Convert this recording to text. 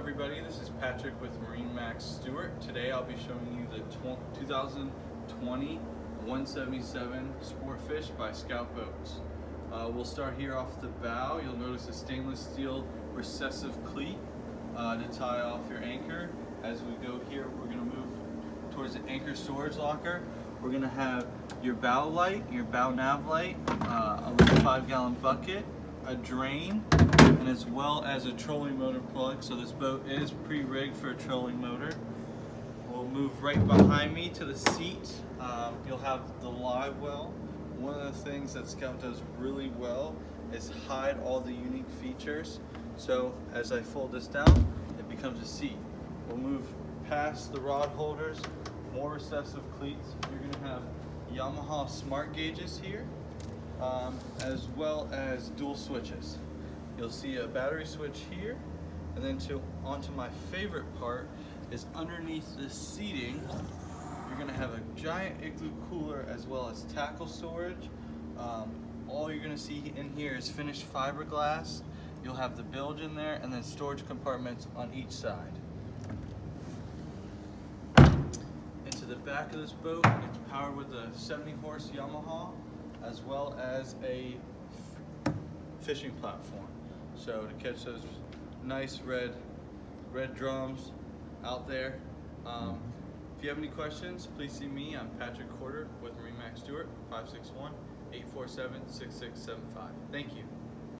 everybody, this is Patrick with MarineMax Stuart. Today I'll be showing you the 2020 177 Sportfish by Scout Boats. We'll start here off the bow. You'll notice a stainless steel recessive cleat to tie off your anchor. As we go here, we're going to move towards the anchor storage locker. We're going to have your bow light, your bow nav light, a little 5-gallon bucket, a drain, and as well as a trolling motor plug. So this boat is pre-rigged for a trolling motor. We'll move right behind me to the seat. You'll have the live well. One of the things that Scout does really well is hide all the unique features. So as I fold this down, it becomes a seat. We'll move past the rod holders, more recessive cleats. You're going to have Yamaha smart gauges here, as well as dual switches. You'll see a battery switch here, and then onto my favorite part is underneath the seating. You're going to have a giant igloo cooler as well as tackle storage. All you're going to see in here is finished fiberglass. You'll have the bilge in there and then storage compartments on each side. Into the back of this boat, it's powered with a 70-horse Yamaha as well as a fishing platform. So to catch those nice red drums out there. If you have any questions, please see me. I'm Patrick with MarineMax Stuart, 561-847-6675. Thank you.